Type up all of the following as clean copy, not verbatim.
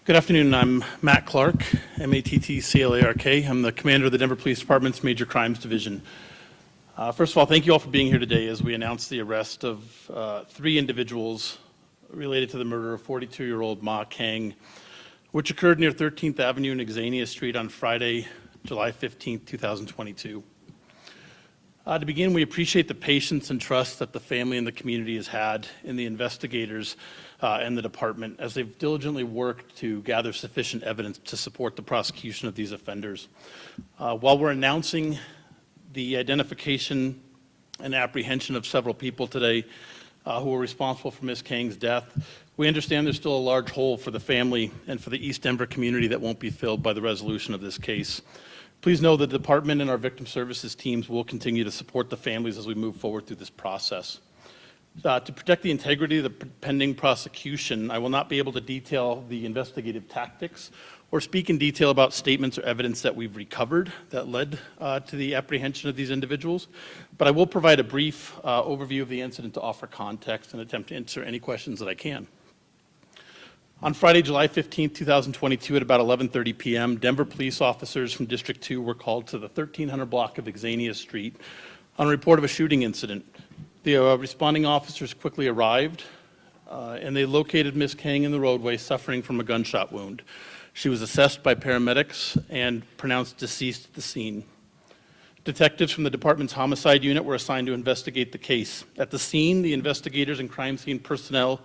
Good afternoon. I'm Matt Clark, M-A-T-T-C-L-A-R-K. I'm the commander of the Denver Police Department's Major Crimes Division. First of all, thank you all for being here today as we announce the arrest of 3 individuals related to the murder of 42-year-old Ma Kaing, which occurred near 13th Avenue and Xania Street on Friday, July 15, 2022. To begin, we appreciate the patience and trust that the family and the community has had in the investigators and the department as they've diligently worked to gather sufficient evidence to support the prosecution of these offenders. While we're announcing the identification and apprehension of several people today who were responsible for Ms. Kaing's death, we understand there's still a large hole for the family and for the East Denver community that won't be filled by the resolution of this case. Please know the department and our victim services teams will continue to support the families as we move forward through this process. To protect the integrity of the pending prosecution, I will not be able to detail the investigative tactics or speak in detail about statements or evidence that we've recovered that led to the apprehension of these individuals, but I will provide a brief overview of the incident to offer context and attempt to answer any questions that I can. On Friday, July 15, 2022 at about 11:30 p.m., Denver police officers from District 2 were called to the 1300 block of Xania Street on a report of a shooting incident. The responding officers quickly arrived and they located Ms. Kaing in the roadway suffering from a gunshot wound. She was assessed by paramedics and pronounced deceased at the scene. Detectives from the department's homicide unit were assigned to investigate the case. At the scene, the investigators and crime scene personnel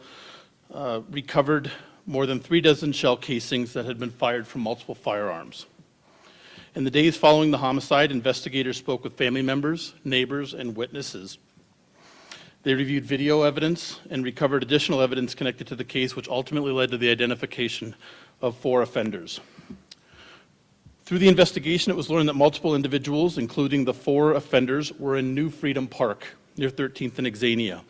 recovered more than 3 dozen shell casings that had been fired from multiple firearms. In the days following the homicide, investigators spoke with family members, neighbors, and witnesses. They reviewed video evidence and recovered additional evidence connected to the case, which ultimately led to the identification of 4 offenders. Through the investigation, it was learned that multiple individuals, including the 4 offenders, were in New Freedom Park near 13th and Xania.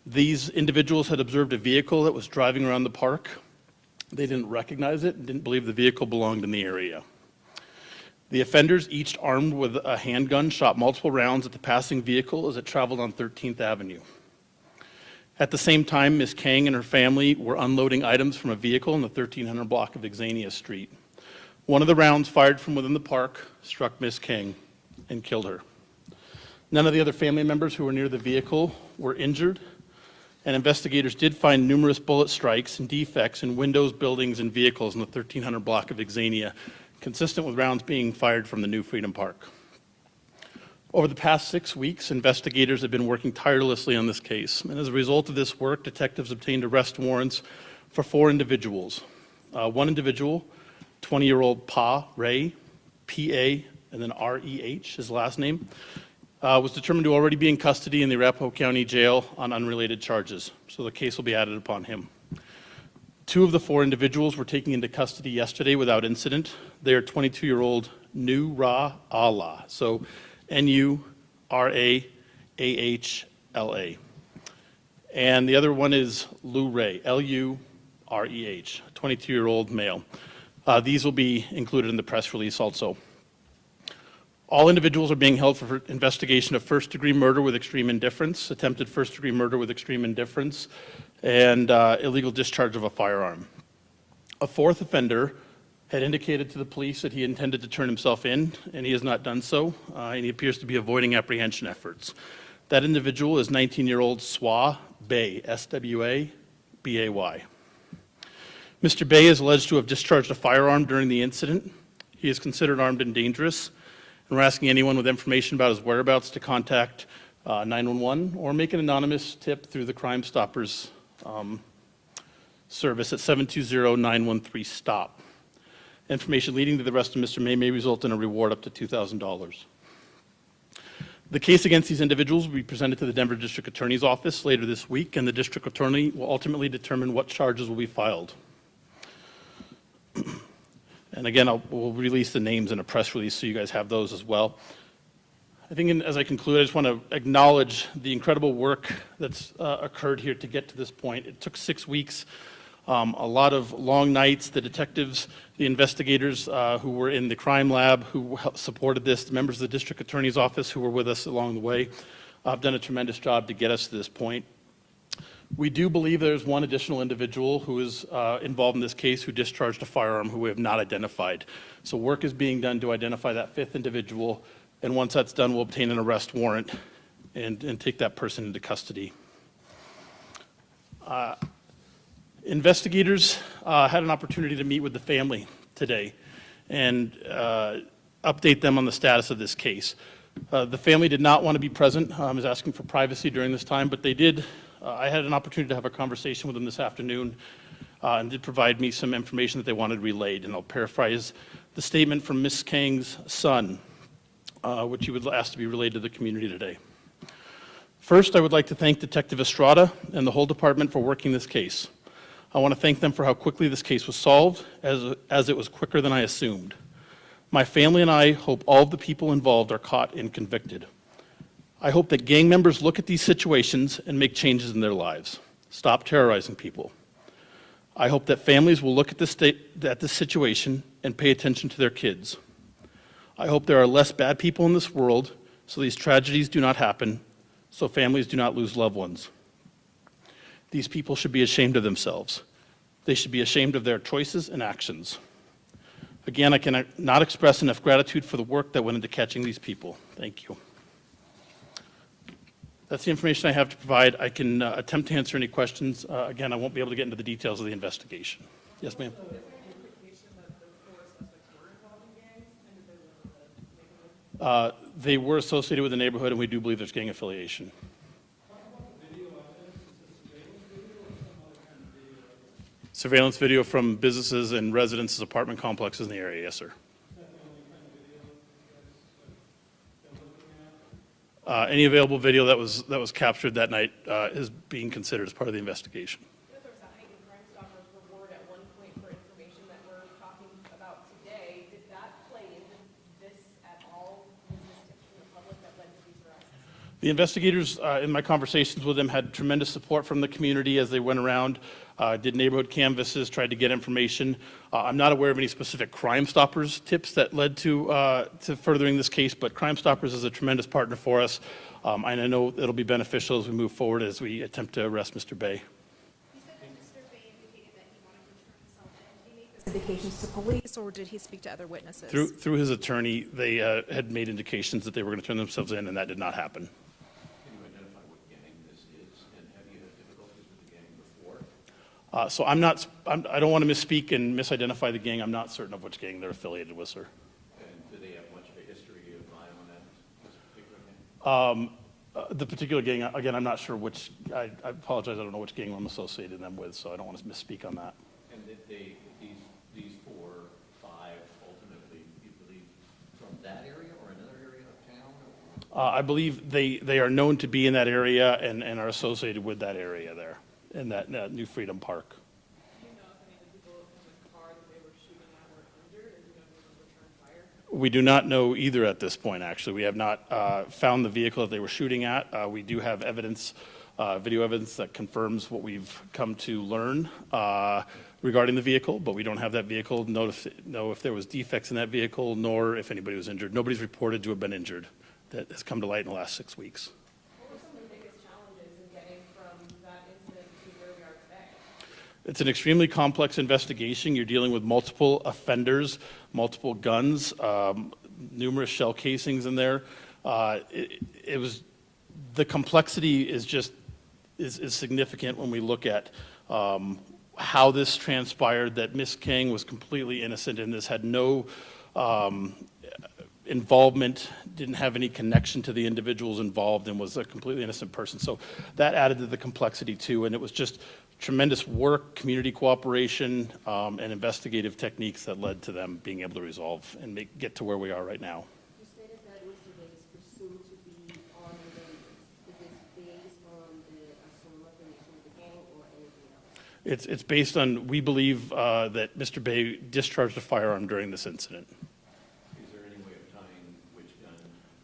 These individuals had observed a vehicle that was driving around the park. They didn't recognize it and didn't believe the vehicle belonged in the area. The offenders, each armed with a handgun, shot multiple rounds at the passing vehicle as it traveled on 13th Avenue. At the same time, Ms. Kaing and her family were unloading items from a vehicle in the 1300 block of Xania Street. One of the rounds fired from within the park struck Ms. Kaing and killed her. None of the other family members who were near the vehicle were injured, and investigators did find numerous bullet strikes and defects in windows, buildings, and vehicles in the 1300 block of Xania, consistent with rounds being fired from the New Freedom Park. Over the past 6 weeks, investigators have been working tirelessly on this case, and as a result of this work, detectives obtained arrest warrants for 4 individuals. One individual, 20-year-old Pa Ray, P-A, and then R-E-H, his last name, was determined to already be in custody in the Arapahoe County Jail on unrelated charges, so the case will be added upon him. 2 of the 4 individuals were taken into custody yesterday without incident. They are 22-year-old Nurah Allah, so N-U-R-A-A-H-L-A. And the other one is Lu Ray, L-U-R-E-H, a 22-year-old male. These will be included in the press release also. All individuals are being held for investigation of first-degree murder with extreme indifference, attempted first-degree murder with extreme indifference, and illegal discharge of a firearm. A 4th offender had indicated to the police that he intended to turn himself in, and he has not done so, and he appears to be avoiding apprehension efforts. That individual is 19-year-old Swa Bay, S-W-A-B-A-Y. Mr. Bay is alleged to have discharged a firearm during the incident. He is considered armed and dangerous, and we're asking anyone with information about his whereabouts to contact 911 or make an anonymous tip through the Crime Stoppers service at 720-913-STOP. Information leading to the arrest of Mr. May result in a reward up to $2,000. The case against these individuals will be presented to the Denver District Attorney's Office later this week, and the District Attorney will ultimately determine what charges will be filed. And again, we'll release the names in a press release so you guys have those as well. I think as I conclude, I just want to acknowledge the incredible work that's occurred here to get to this point. It took 6 weeks, a lot of long nights. The detectives, the investigators who were in the crime lab who supported this, the members of the District Attorney's Office who were with us along the way, have done a tremendous job to get us to this point. We do believe there's one additional individual who is involved in this case who discharged a firearm who we have not identified. So work is being done to identify that fifth individual, and once that's done, we'll obtain an arrest warrant and take that person into custody. Investigators had an opportunity to meet with the family today and update them on the status of this case. The family did not want to be present, was asking for privacy during this time, but they did. I had an opportunity to have a conversation with them this afternoon and did provide me some information that they wanted relayed, and I'll paraphrase the statement from Ms. Kaing's son, which he would ask to be relayed to the community today. First, I would like to thank Detective Estrada and the whole department for working this case. I want to thank them for how quickly this case was solved, as it was quicker than I assumed. My family and I hope all of the people involved are caught and convicted. I hope that gang members look at these situations and make changes in their lives. Stop terrorizing people. I hope that families will look at this situation and pay attention to their kids. I hope there are less bad people in this world so these tragedies do not happen, so families do not lose loved ones. These people should be ashamed of themselves. They should be ashamed of their choices and actions. Again, I cannot express enough gratitude for the work that went into catching these people. Thank you. That's the information I have to provide. I can attempt to answer any questions. Again, I won't be able to get into the details of the investigation. Yes, ma'am? They were associated with the neighborhood, and we do believe there's gang affiliation. Surveillance video from businesses and residences, apartment complexes in the area, yes, sir. Any available video that was captured that night is being considered as part of the investigation. There was a heightened Crime Stoppers reward at one point for information that we're talking about today. Did that play into this at all? Was this tips from the public that led to these arrests? The investigators, in my conversations with them, had tremendous support from the community as they went around, did neighborhood canvases, tried to get information. I'm not aware of any specific Crime Stoppers tips that led to furthering this case, but Crime Stoppers is a tremendous partner for us, and I know it'll be beneficial as we move forward as we attempt to arrest Mr. Bay. You said that Mr. Bay indicated that he wanted to turn himself in. Did he make those indications to police, or did he speak to other witnesses? Through his attorney, they had made indications that they were going to turn themselves in, and that did not happen. So I don't want to misspeak and misidentify the gang. I'm not certain of which gang they're affiliated with, sir. And do they have much of a history of violence, this particular gang? The particular gang, again, I'm not sure which, I apologize, I don't know which gang I'm associating them with, so I don't want to misspeak on that. And did these 4, 5, ultimately, you believe, from that area or another area of town? I believe they are known to be in that area and are associated with that area there, in that New Freedom Park. Do you know if any of the people in the car that they were shooting at were injured, or do you know if they returned fire? We do not know either at this point, actually. We have not found the vehicle that they were shooting at. We do have evidence, video evidence that confirms what we've come to learn regarding the vehicle, but we don't have that vehicle, know if there was defects in that vehicle, nor if anybody was injured. Nobody's reported to have been injured. That has come to light in the last 6 weeks. What were some of the biggest challenges in getting from that incident to where we are today? It's an extremely complex investigation. You're dealing with multiple offenders, multiple guns, numerous shell casings in there. The complexity is significant when we look at how this transpired, that Ms. Kaing was completely innocent in this, had no involvement, didn't have any connection to the individuals involved, and was a completely innocent person. So that added to the complexity too, and it was just tremendous work, community cooperation, and investigative techniques that led to them being able to resolve and get to where we are right now. You stated that Mr. Bay is presumed to be armed and dangerous. Is this based on the assumed affiliation with the gang or anything else? It's based on, we believe that Mr. Bay discharged a firearm during this incident. Is there any way of tying which gun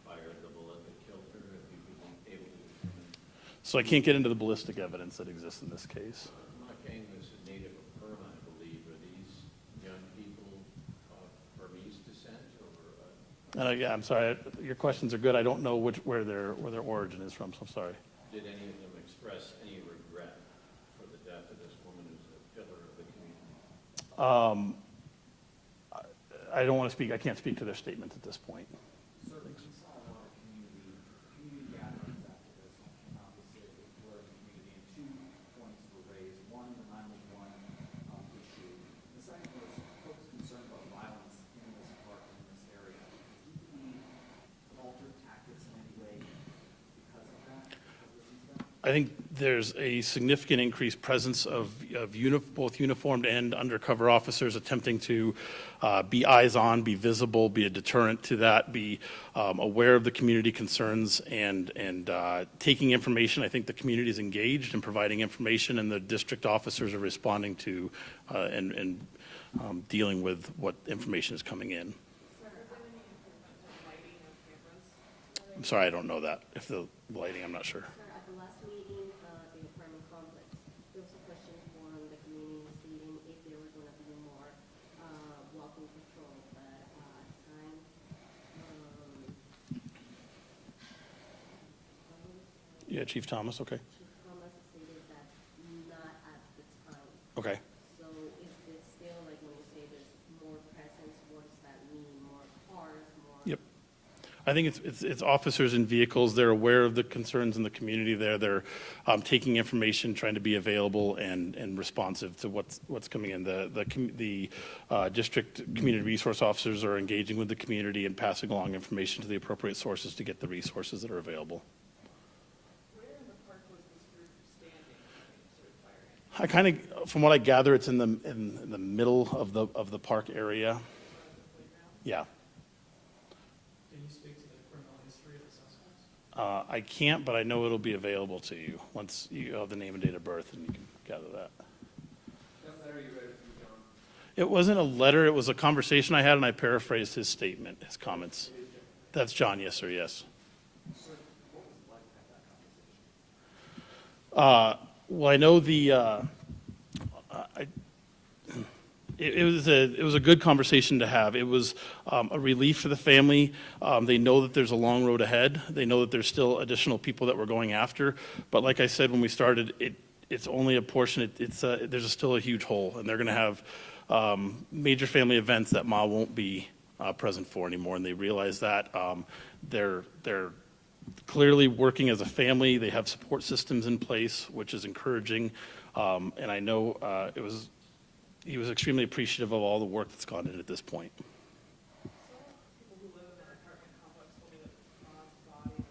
fired the bullet that killed her, if you would be able to determine? So I can't get into the ballistic evidence that exists in this case. Ma Kaing was a native of Burma, I believe. Are these young people of Burmese descent, or? Yeah, I'm sorry, your questions are good. I don't know where their origin is from, so I'm sorry. Did any of them express any regret I don't want to speak, I can't speak to their statements at this point. Sir, we saw a lot of community gatherings after this one came out the city, where the community, and 2 points were raised. One, the 911 issue. The second was folks concerned about violence in this park, in this area. Do you alter tactics in any way because of that, because of this incident? I think there's a significant increased presence of both uniformed and undercover officers attempting to be eyes on, be visible, be a deterrent to that, be aware of the community concerns and taking information. I think the community is engaged in providing information, and the district officers are responding to and dealing with what information is coming in. I'm sorry, I don't know that. If the lighting, I'm not sure. Sir, at the last meeting, the apartment complex, there was a question from the community stating if there were going to be more walking patrol, but at the time, Yeah, Chief Thomas, okay. Chief Thomas stated that not at the time. Okay. So is it still, like, when you say there's more presence, what does that mean? More cars, more? Yep. I think it's officers in vehicles. They're aware of the concerns in the community there. They're taking information, trying to be available and responsive to what's coming in. The district community resource officers are engaging with the community and passing along information to the appropriate sources to get the resources that are available. Where in the park was this group standing when they started firing? I kind of, from what I gather, it's in the middle of the park area. Yeah. Can you speak to the criminal history of the suspects? I can't, but I know it'll be available to you once you have the name and date of birth, and you can gather that. That letter you read from John. It wasn't a letter, it was a conversation I had, and I paraphrased his statement, his comments. That's John, yes, sir, yes. Sir, what was it like to have that conversation? Well, I know it was a good conversation to have. It was a relief for the family. They know that there's a long road ahead. They know that there's still additional people that we're going after. But like I said when we started, it's only a portion. There's still a huge hole, and they're going to have major family events that Ma won't be present for anymore, and they realize that. They're clearly working as a family. They have support systems in place, which is encouraging. And I know he was extremely appreciative of all the work that's gone in at this point. Some people who live in that apartment complex told me that Ma's body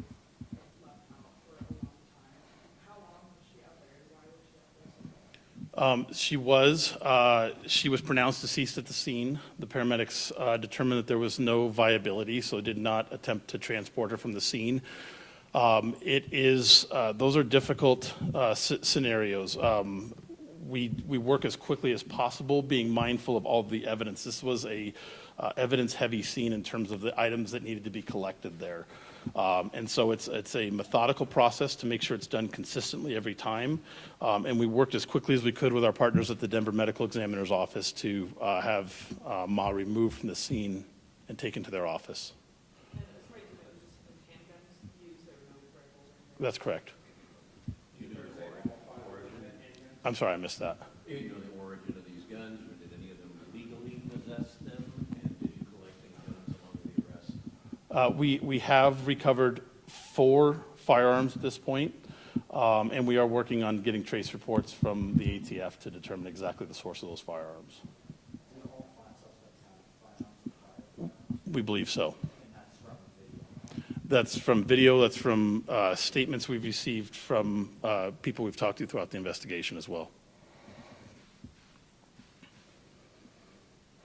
was left out for a long time. How long was she out there, and why was she out there so long? She was pronounced deceased at the scene. The paramedics determined that there was no viability, so did not attempt to transport her from the scene. Those are difficult scenarios. We work as quickly as possible, being mindful of all the evidence. This was a evidence-heavy scene in terms of the items that needed to be collected there. And so it's a methodical process to make sure it's done consistently every time. And we worked as quickly as we could with our partners at the Denver Medical Examiner's Office to have Ma removed from the scene and taken to their office. And as far as you know, it was just some handguns used, there were no rifles or anything? That's correct. Do you know the origin? I'm sorry, I missed that. Do you know the origin of these guns, or did any of them legally possess them? And did you collect any guns along with the arrest? We have recovered 4 firearms at this point, and we are working on getting trace reports from the ATF to determine exactly the source of those firearms. Did all 5 suspects have firearms prior? We believe so. And that's from video. That's from video, that's from statements we've received from people we've talked to throughout the investigation as well.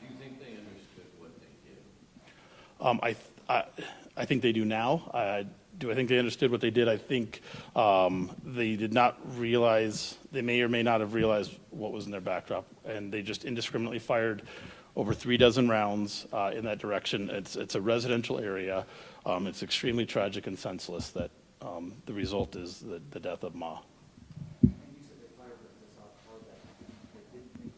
Do you think they understood what they did? I think they do now. Do I think they understood what they did? I think they did not realize, they may or may not have realized what was in their backdrop, and they just indiscriminately fired over 3 dozen rounds in that direction. It's a residential area. It's extremely tragic and senseless that the result is the death of Ma. And you said they fired this off car that they didn't think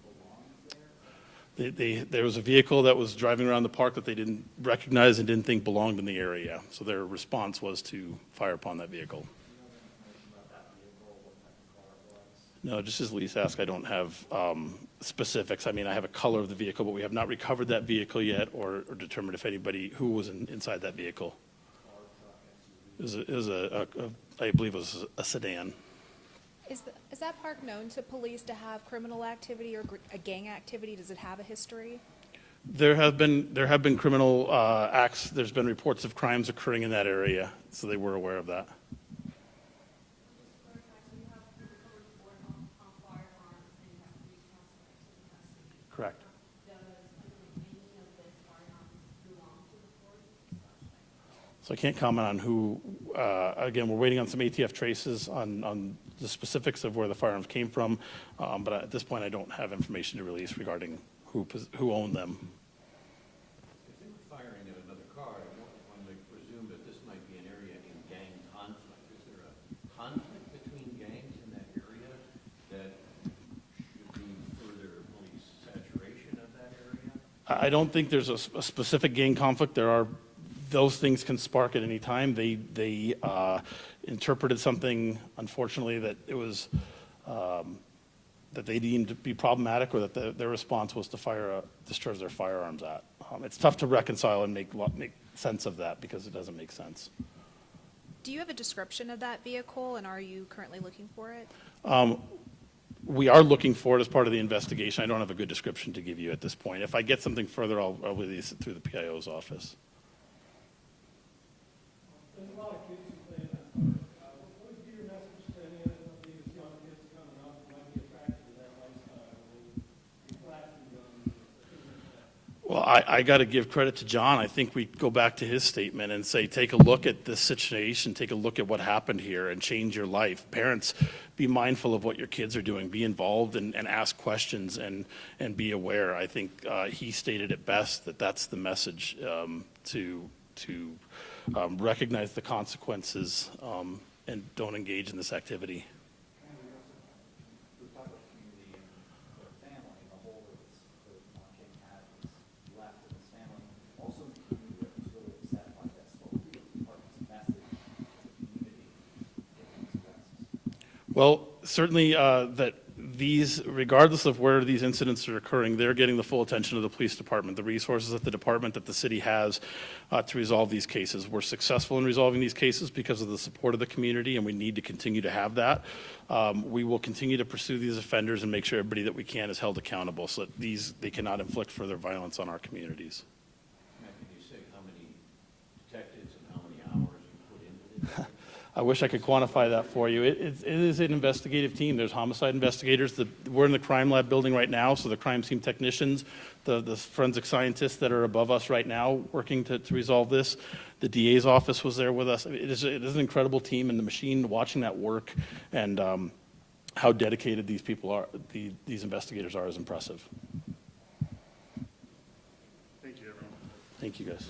belonged there? There was a vehicle that was driving around the park that they didn't recognize and didn't think belonged in the area. So their response was to fire upon that vehicle. Do you know the information about that vehicle, what type of car it was? No, just as Lisa asked, I don't have specifics. I mean, I have a color of the vehicle, but we have not recovered that vehicle yet or determined if anybody who was inside that vehicle. It was I believe it was a sedan. Is that park known to police to have criminal activity or a gang activity? Does it have a history? There have been criminal acts. There's been reports of crimes occurring in that area, so they were aware of that. Correct. So I can't comment on who, again, we're waiting on some ATF traces on the specifics of where the firearms came from, but at this point, I don't have information to release regarding who owned them. If they were firing at another car, one would presume that this might be an area in gang conflict. Is there a conflict between gangs in that area that should mean further police saturation of that area? I don't think there's a specific gang conflict. Those things can spark at any time. They interpreted something, unfortunately, that it was that they deemed to be problematic, or that their response was to discharge their firearms at. It's tough to reconcile and make sense of that because it doesn't make sense. Do you have a description of that vehicle, and are you currently looking for it? We are looking for it as part of the investigation. I don't have a good description to give you at this point. If I get something further, I'll release it through the PIO's office. There's a lot of kids who play in that park. What would be your message to any of these young kids coming up who might be attracted to that lifestyle? They flash and guns, things like that. Well, I got to give credit to John. I think we go back to his statement and say, take a look at this situation, take a look at what happened here, and change your life. Parents, be mindful of what your kids are doing. Be involved and ask questions and be aware. I think he stated it best, that that's the message, to recognize the consequences and don't engage in this activity. We talk about community and their family and the hole that Ma Kaing had was left in his family. Also, the community that was really upset by this. What would be the department's message to the community in these arrests? Well, certainly that regardless of where these incidents are occurring, they're getting the full attention of the police department, the resources that the department, that the city has to resolve these cases. We're successful in resolving these cases because of the support of the community, and we need to continue to have that. We will continue to pursue these offenders and make sure everybody that we can is held accountable so that they cannot inflict further violence on our communities. Matt, can you say how many detectives and how many hours you put into this? I wish I could quantify that for you. It is an investigative team. There's homicide investigators. We're in the crime lab building right now, so the crime scene technicians, the forensic scientists that are above us right now working to resolve this. The DA's office was there with us. It is an incredible team, and the machine watching that work and how dedicated these people are, these investigators are, is impressive. Thank you, everyone. Thank you, guys.